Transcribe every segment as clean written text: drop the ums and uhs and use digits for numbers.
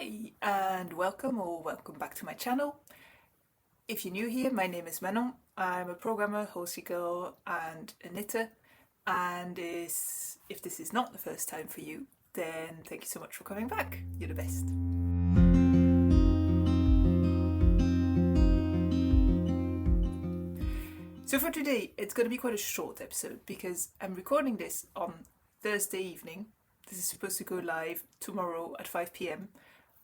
Hi and welcome back to my channel. If you're new here, my name is Manon. I'm a programmer, horsey girl and a knitter, and if this is not the first time for you, then thank you so much for coming back. You're the best. So for today, it's going to be quite a short episode because I'm recording this on Thursday evening. This is supposed to go live tomorrow at 5 p.m.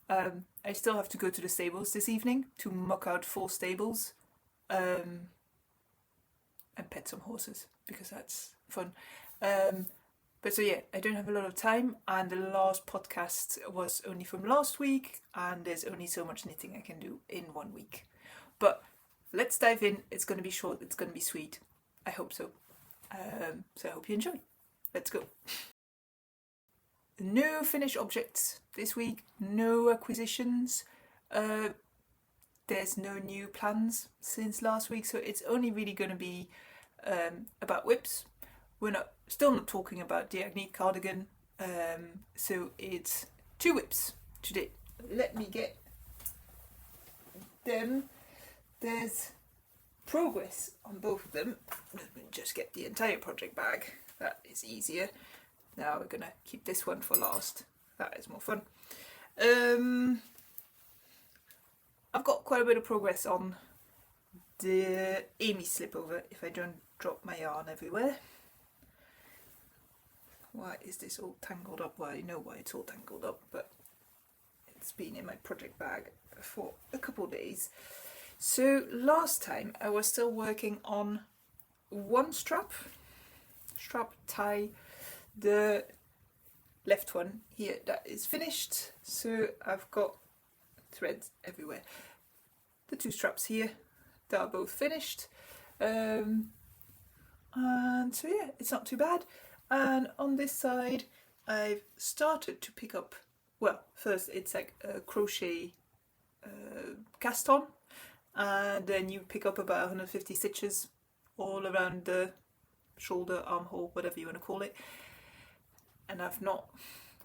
I still have to go to the stables this evening to muck out 4 stables and pet some horses because that's fun. But so yeah, I don't have a lot of time, and the last podcast was only from last week, and there's only so much knitting I can do in 1 week. But let's dive in. It's going to be short, it's going to be sweet. I hope so. So I hope you enjoy. Let's go. No finished objects this week, no acquisitions. There's no new plans since last week, so it's only really going to be about whips. We're still not talking about the Agni cardigan, so it's 2 whips today. Let me get them. There's progress on both of them. Let me just get the entire project bag. That is easier. Now we're gonna keep this one for last. That is more fun. I've got quite a bit of progress on the Amy Slipover, if I don't drop my yarn everywhere. Why is this all tangled up? Well, I know why it's all tangled up, but it's been in my project bag for a couple of days. So last time I was still working on one strap tie. The left one here, that is finished, so I've got threads everywhere. The 2 straps here, they are both finished, and so yeah, it's not too bad. And on this side I've started to pick up, well, first it's like a crochet cast on, and then you pick up about 150 stitches all around the shoulder, armhole, whatever you want to call it. And I've not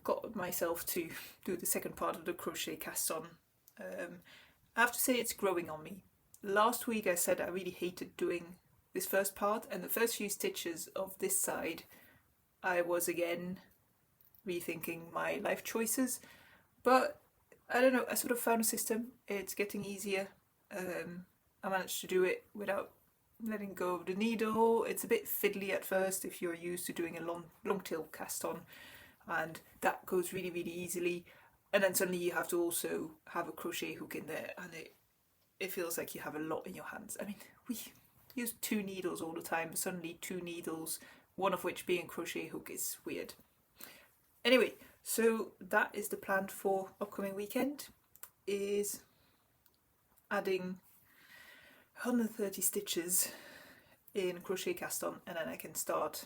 got myself to do the second part of the crochet cast on. I have to say it's growing on me. Last week I said I really hated doing this first part, and the first few stitches of this side I was again rethinking my life choices, but I don't know, I sort of found a system. It's getting easier. I managed to do it without letting go of the needle. It's a bit fiddly at first if you're used to doing a long tail cast on, and that goes really easily, and then suddenly you have to also have a crochet hook in there, and it feels like you have a lot in your hands. I mean, we use 2 needles all the time, but suddenly 2 needles, one of which being a crochet hook, is weird. Anyway, so that is the plan for upcoming weekend, is adding 130 stitches in crochet cast on, and then I can start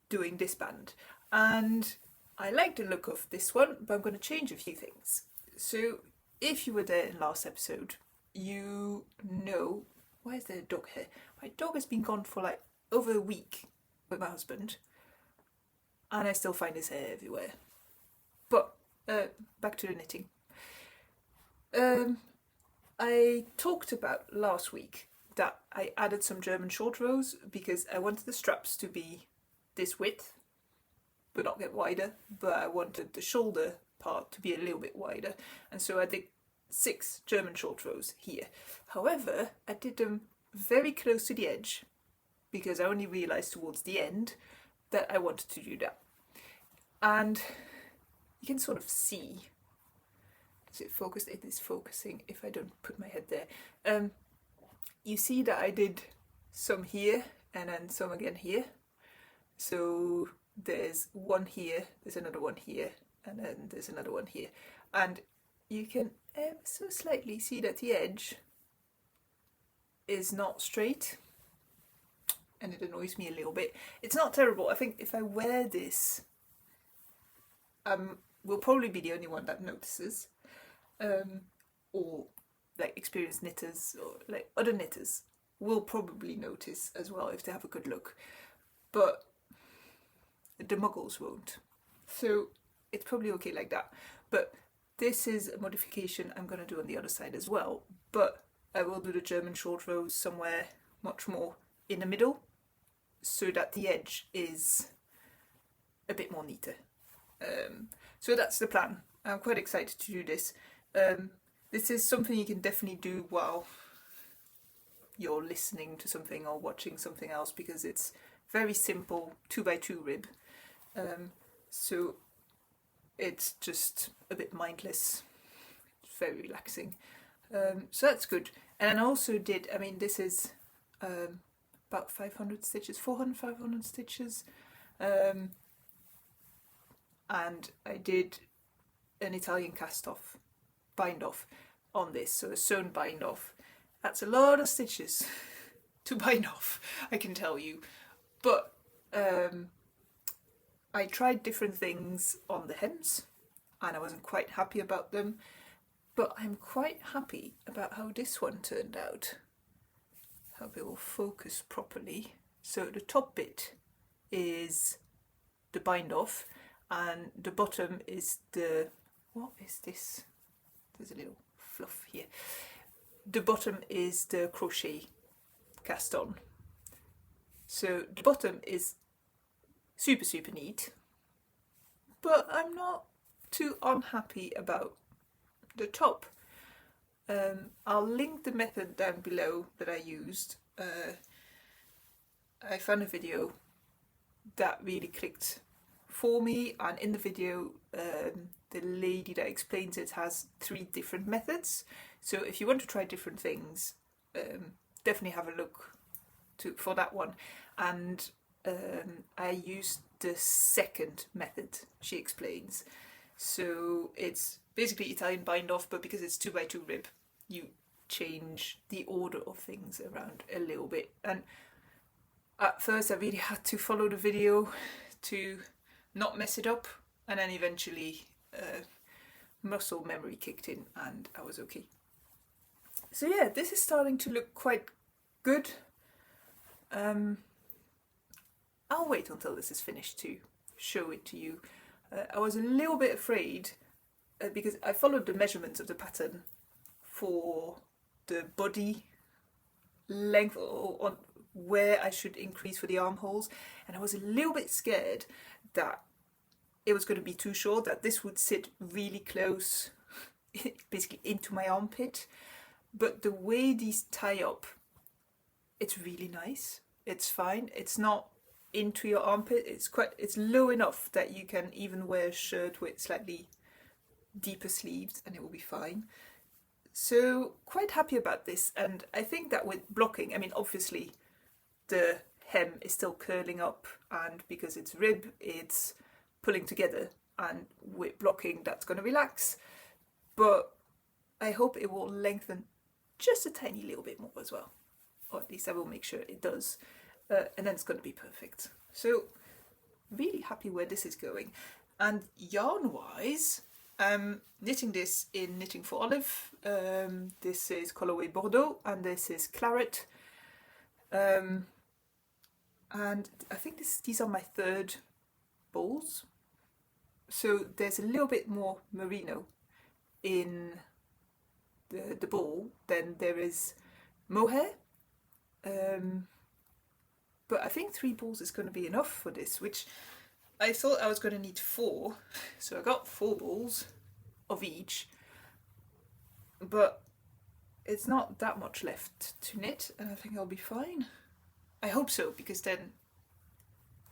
doing this band. And I like the look of this one, but I'm going to change a few things. So if you were there in last episode, you know, why is there a dog here? My dog has been gone for like over a week with my husband, and I still find his hair everywhere. But back to the knitting. I talked about last week that I added some German short rows because I wanted the straps to be this width but not get wider, but I wanted the shoulder part to be a little bit wider, and so I did 6 German short rows here. However, I did them very close to the edge because I only realised towards the end that I wanted to do that. And you can sort of see, is it focused? It is focusing if I don't put my head there. You see that I did some here and then some again here. So there's one here, there's another one here, and then there's another one here. And you can ever so slightly see that the edge is not straight, and it annoys me a little bit. It's not terrible. I think if I wear this, will probably be the only one that notices. Or like experienced knitters or like other knitters will probably notice as well if they have a good look, but the muggles won't. So it's probably okay like that. But this is a modification I'm going to do on the other side as well, but I will do the German short rows somewhere much more in the middle so that the edge is a bit more neater. So that's the plan. I'm quite excited to do this. This is something you can definitely do while you're listening to something or watching something else, because it's very simple 2x2 rib. So it's just a bit mindless. It's very relaxing. So that's good. And I also did, I mean, this is about 500 stitches, 400, 500 stitches. And I did an Italian cast off, bind off on this, so a sewn bind off. That's a lot of stitches to bind off, I can tell you. But I tried different things on the hems and I wasn't quite happy about them, but I'm quite happy about how this one turned out. Hope it will focus properly. So the top bit is the bind off and the bottom is the, what is this? There's a little fluff here. The bottom is the crochet cast on. So the bottom is super neat, but I'm not too unhappy about the top. I'll link the method down below that I used. I found a video that really clicked for me, and in the video the lady that explains it has 3 different methods. So if you want to try different things, definitely have a look for that one. And I used the second method she explains. So it's basically Italian bind off, but because it's 2x2 rib, you change the order of things around a little bit. And at first I really had to follow the video to not mess it up, and then eventually muscle memory kicked in and I was okay. So yeah, this is starting to look quite good. I'll wait until this is finished to show it to you. I was a little bit afraid because I followed the measurements of the pattern for the body length or on where I should increase for the armholes, and I was a little bit scared that it was going to be too short, that this would sit really close basically into my armpit. But the way these tie up, it's really nice. It's fine. It's not into your armpit. It's low enough that you can even wear a shirt with slightly deeper sleeves and it will be fine. So quite happy about this. And I think that with blocking, I mean, obviously the hem is still curling up, and because it's rib, it's pulling together, and with blocking that's going to relax. But I hope it will lengthen just a tiny little bit more as well, or at least I will make sure it does, and then it's going to be perfect. So really happy where this is going. And yarn wise, I'm knitting this in Knitting for Olive. This is colorway Bordeaux and this is Claret, and I think these are my 3rd balls. So there's a little bit more merino in the ball than there is mohair, but I think 3 balls is going to be enough for this, which I thought I was going to need 4, so I got 4 balls of each, but it's not that much left to knit and I think I'll be fine. I hope so, because then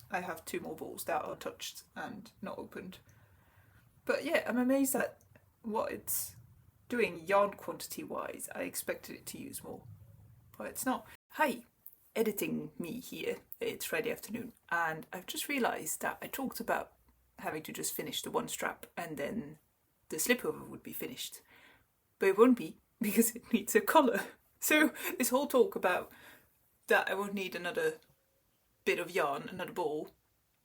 I have 2 more balls that are touched and not opened. But yeah, I'm amazed at what it's doing yarn quantity wise. I expected it to use more, but it's not. Hi, editing me here. It's Friday afternoon and I've just realised that I talked about having to just finish the 1 strap and then the slipover would be finished. But it won't be, because it needs a collar. So this whole talk about that I won't need another bit of yarn, another ball,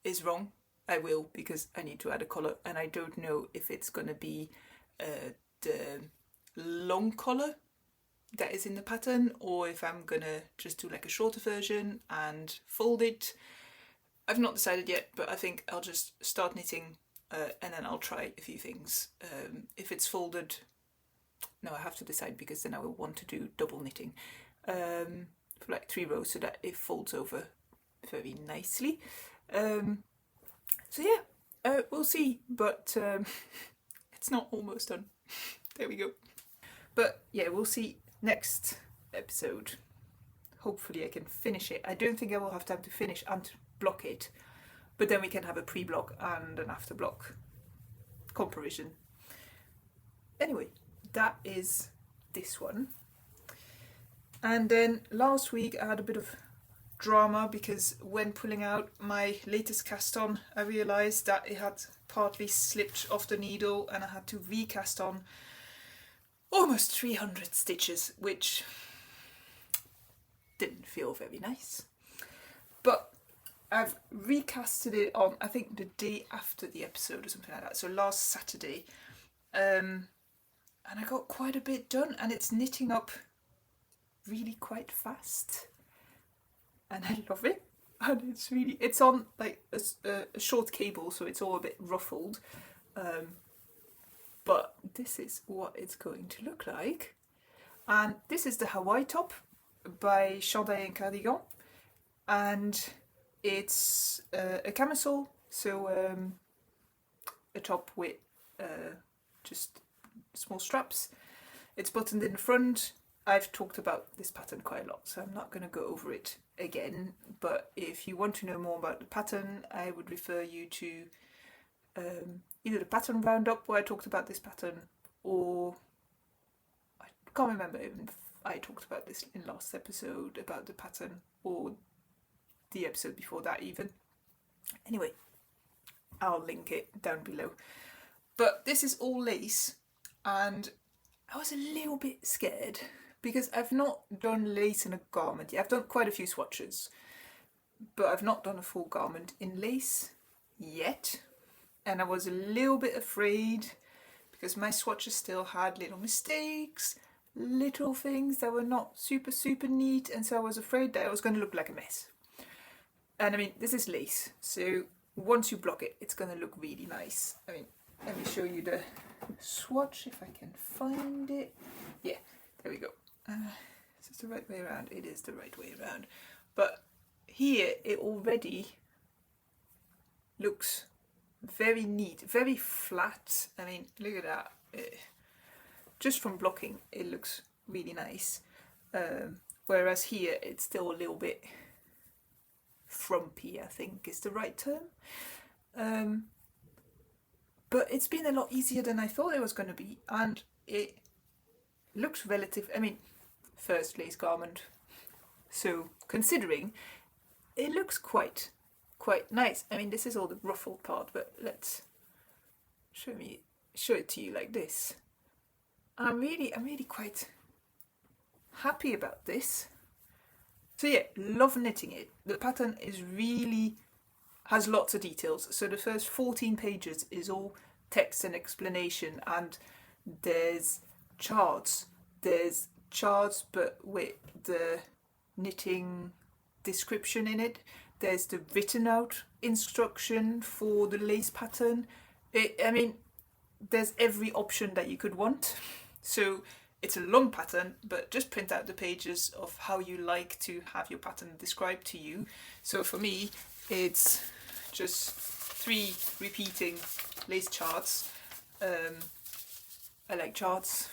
is wrong. I will, because I need to add a collar, and I don't know if it's going to be the long collar that is in the pattern, or if I'm going to just do like a shorter version and fold it. I've not decided yet, but I think I'll just start knitting and then I'll try a few things. If it's folded, no, I have to decide, because then I will want to do double knitting for like 3 rows so that it folds over very nicely. So yeah, we'll see, but it's not almost done. There we go. But yeah, we'll see next episode. Hopefully I can finish it. I don't think I will have time to finish and to block it, but then we can have a pre-block and an after-block comparison. Anyway, that is this one. And then last week I had a bit of drama, because when pulling out my latest cast on, I realised that it had partly slipped off the needle and I had to recast on almost 300 stitches, which didn't feel very nice. But I've recasted it on, I think, the day after the episode or something like that, so last Saturday, and I got quite a bit done, and it's knitting up really quite fast, and I love it. And it's on like a short cable, so it's all a bit ruffled, but this is what it's going to look like. And this is the Hawaii top by Chandails and Cardigans, and it's a camisole, so a top with just small straps. It's buttoned in the front. I've talked about this pattern quite a lot, so I'm not going to go over it again, but if you want to know more about the pattern, I would refer you to either the pattern roundup where I talked about this pattern, or I can't remember even if I talked about this in last episode about the pattern, or the episode before that even. Anyway, I'll link it down below. But this is all lace, and I was a little bit scared because I've not done lace in a garment yet. I've done quite a few swatches, but I've not done a full garment in lace yet. And I was a little bit afraid because my swatches still had little mistakes, little things that were not super neat, and so I was afraid that it was going to look like a mess. And I mean, this is lace, so once you block it, it's going to look really nice. I mean, let me show you the swatch if I can find it. Yeah, there we go. Is this the right way around? It is the right way around. But here it already looks very neat, very flat. I mean, look at that. Just from blocking, it looks really nice. Whereas here, it's still a little bit frumpy, I think is the right term. But it's been a lot easier than I thought it was going to be, and it looks relative. I mean, first lace garment, so considering, it looks quite nice. I mean, this is all the ruffled part, but let's show it to you like this. I'm really quite happy about this. So yeah, love knitting it. The pattern has lots of details. So the first 14 pages is all text and explanation, and there's charts. There's charts but with the knitting description in it. There's the written out instruction for the lace pattern. I mean, there's every option that you could want. So it's a long pattern, but just print out the pages of how you like to have your pattern described to you. So for me, it's just 3 repeating lace charts. I like charts.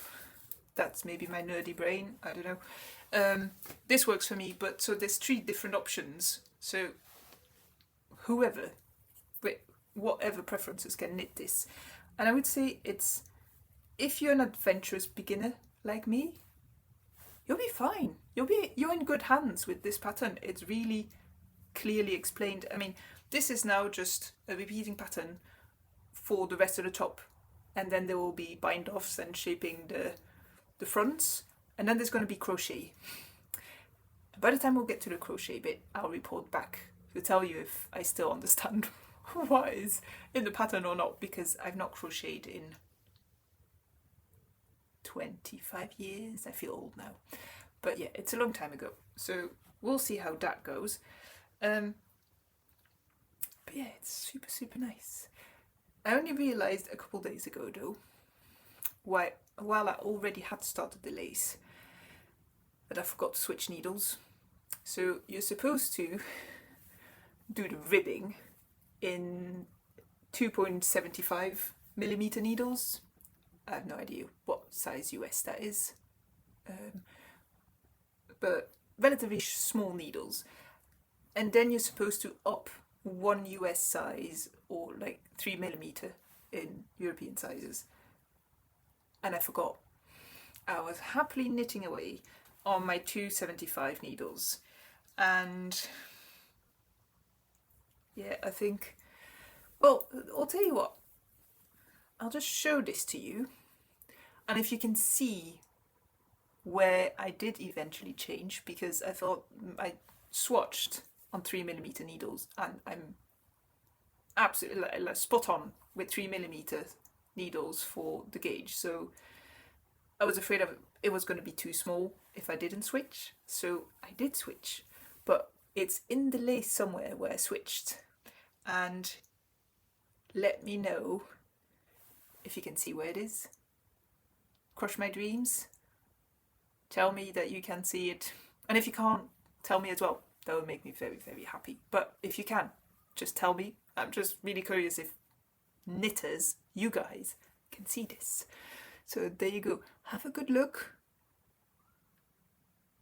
That's maybe my nerdy brain, I don't know. This works for me, but so there's 3 different options. So whatever preferences can knit this. And I would say if you're an adventurous beginner like me, you'll be fine. You're in good hands with this pattern. It's really clearly explained. I mean, this is now just a repeating pattern for the rest of the top, and then there will be bind offs and shaping the fronts, and then there's going to be crochet. By the time we'll get to the crochet bit, I'll report back to tell you if I still understand what is in the pattern or not, because I've not crocheted in 25 years. I feel old now, but yeah, it's a long time ago, so we'll see how that goes. But yeah, it's super nice. I only realised a couple days ago though, while I already had started the lace, that I forgot to switch needles. So you're supposed to do the ribbing in 2.75mm needles. I have no idea what size US that is, but relatively small needles. And then you're supposed to up one US size, or like 3mm in European sizes. And I forgot. I was happily knitting away on my 275 needles, and yeah, I think, well, I'll tell you what, I'll just show this to you, and if you can see where I did eventually change, because I thought I swatched on 3mm needles and I'm absolutely like spot on with 3mm needles for the gauge, so I was afraid of it was going to be too small if I didn't switch, so I did switch, but it's in the lace somewhere where I switched, and let me know if you can see where it is. Crush my dreams. Tell me that you can see it, and if you can't, tell me as well. That would make me very, very happy. But if you can, just tell me. I'm just really curious if knitters, you guys, can see this. So there you go. Have a good look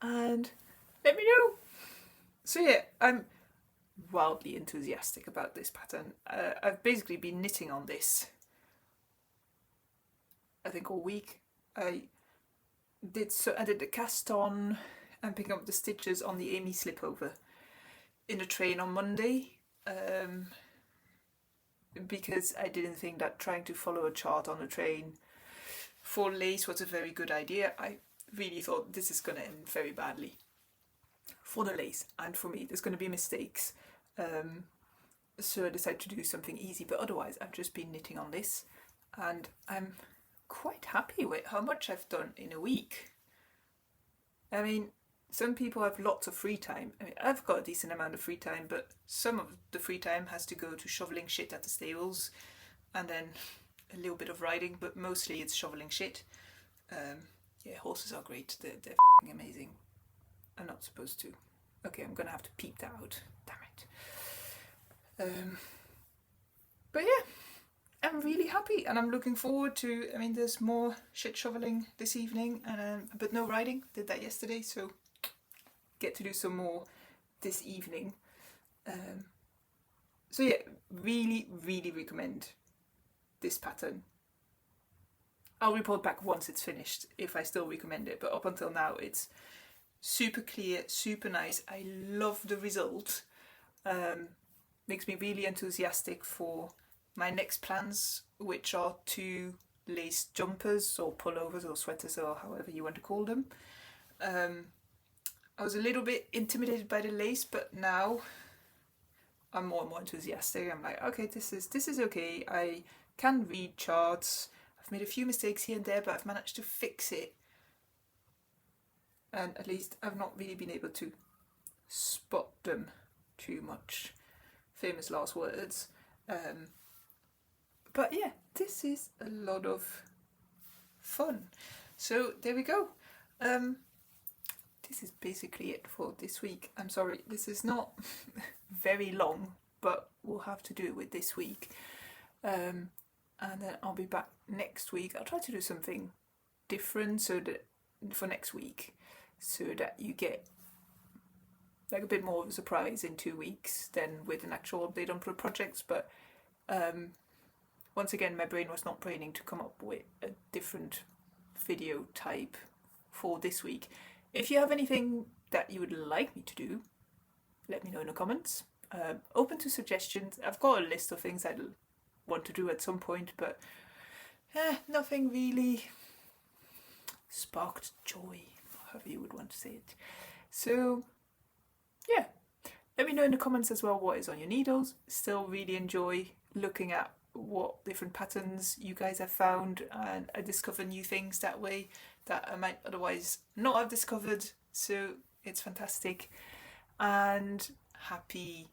and let me know. So yeah, I'm wildly enthusiastic about this pattern. I've basically been knitting on this, I think, all week. I did the cast on and picking up the stitches on the Amy Slipover in the train on Monday, because I didn't think that trying to follow a chart on a train for lace was a very good idea. I really thought this is going to end very badly for the lace and for me. There's going to be mistakes, so I decided to do something easy, but otherwise I've just been knitting on this and I'm quite happy with how much I've done in a week. I mean, some people have lots of free time. I mean, I've got a decent amount of free time, but some of the free time has to go to shoveling shit at the stables and then a little bit of riding, but mostly it's shoveling shit. Yeah, horses are great. They're f***ing amazing. I'm not supposed to. Okay, I'm gonna have to peep that out. Damn it. But yeah, I'm really happy and I'm looking forward to, I mean, there's more shit shoveling this evening, and but no riding. Did that yesterday, so get to do some more this evening. So yeah, really, really recommend this pattern. I'll report back once it's finished if I still recommend it, but up until now it's super clear, super nice. I love the result. Makes me really enthusiastic for my next plans, which are 2 lace jumpers or pullovers or sweaters or however you want to call them. I was a little bit intimidated by the lace, but now I'm more and more enthusiastic. I'm like, okay, this is okay. I can read charts. I've made a few mistakes here and there, but I've managed to fix it. And at least I've not really been able to spot them too much. Famous last words. But yeah, this is a lot of fun. So there we go. This is basically it for this week. I'm sorry, this is not very long, but we'll have to do it with this week. And then I'll be back next week. I'll try to do something different so that for next week, so that you get like a bit more of a surprise in 2 weeks than with an actual update on projects. But once again, my brain was not braining to come up with a different video type for this week. If you have anything that you would like me to do, let me know in the comments. Open to suggestions. I've got a list of things I'd want to do at some point, but nothing really sparked joy, however you would want to say it. So yeah, let me know in the comments as well what is on your needles. Still really enjoy looking at what different patterns you guys have found, and I discover new things that way that I might otherwise not have discovered, so it's fantastic. And happy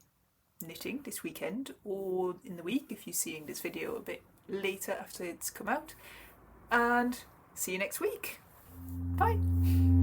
knitting this weekend or in the week if you're seeing this video a bit later after it's come out, and see you next week. Bye!